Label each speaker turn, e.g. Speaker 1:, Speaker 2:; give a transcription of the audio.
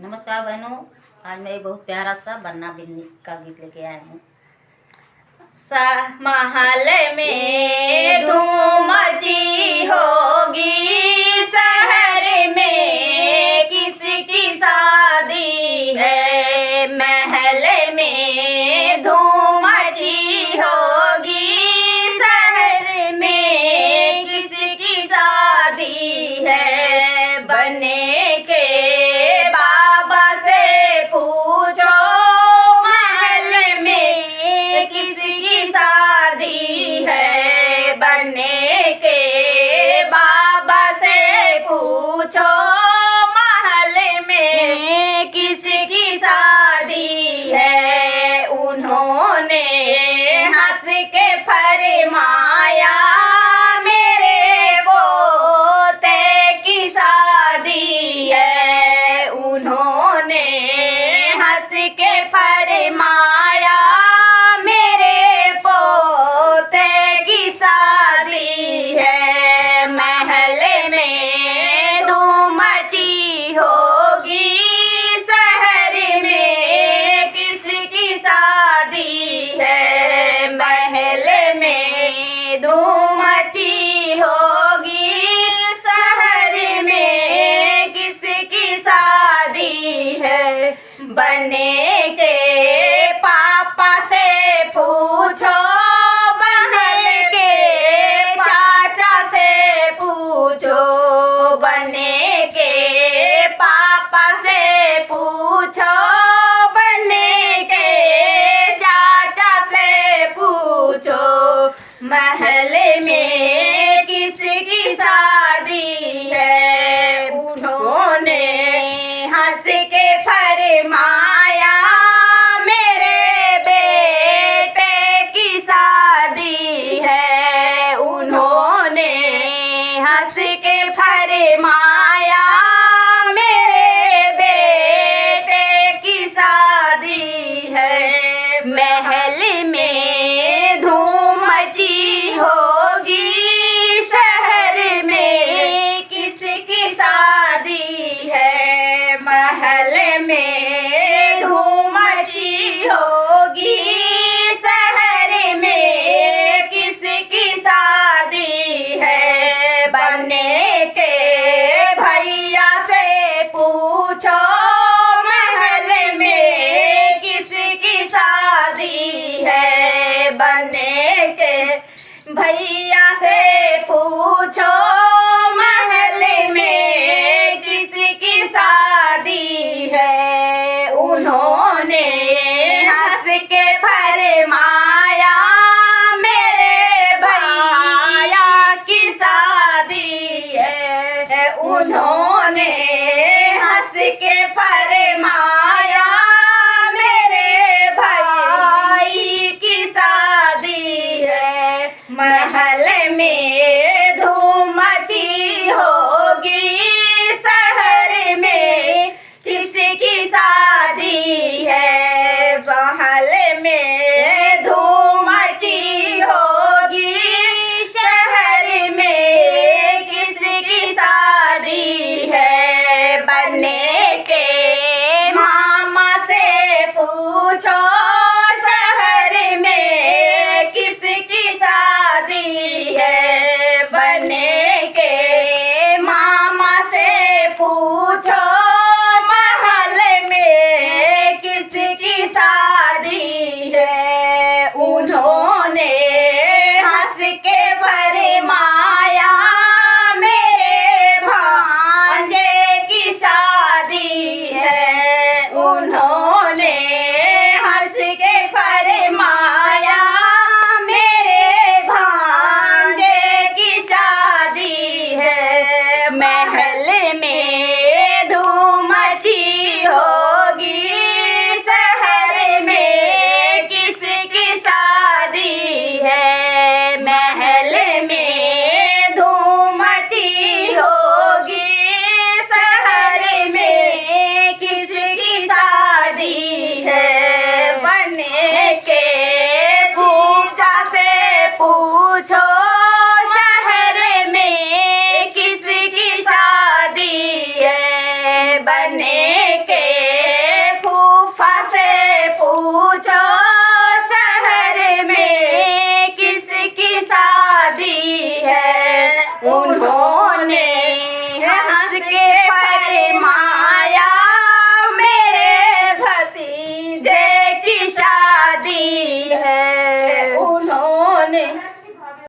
Speaker 1: नमस्कार बहनों, आज मैं एक बहुत प्यारा सा बन्ना बिन्नी का गीत लेके आया हूँ। महल में धूम मची होगी, शहर में किसकी शादी है। महल में धूम मची होगी, शहर में किसकी शादी है। बने के बाबा से पूछो, महल में किसकी शादी है। बने के बाबा से पूछो, महल में किसकी शादी है। उन्होंने हंस के फरमाया, मेरे पोते की शादी है। उन्होंने हंस के फरमाया, मेरे पोते की शादी है। महल में धूम मची होगी, शहर में किसकी शादी है। महल में धूम मची होगी, शहर में किसकी शादी है। बने के पापा से पूछो, महल के चाचा से पूछो। बने के पापा से पूछो, बने के चाचा से पूछो। महल में किसकी शादी है। उन्होंने हंस के फरमाया, मेरे बेटे की शादी है। उन्होंने हंस के फरमाया, मेरे बेटे की शादी है। महल में धूम मची होगी, शहर में किसकी शादी है। महल में धूम मची होगी, शहर में किसकी शादी है। बने के भैया से पूछो, महल में किसकी शादी है। बने के भैया से पूछो, महल में किसकी शादी है। उन्होंने हंस के फरमाया, मेरे भैया की शादी है। उन्होंने हंस के फरमाया, मेरे भाई की शादी है। महल में धूम मची होगी, शहर में किसकी शादी है। महल में धूम मची होगी, शहर में किसकी शादी है। बने के
Speaker 2: से पूछो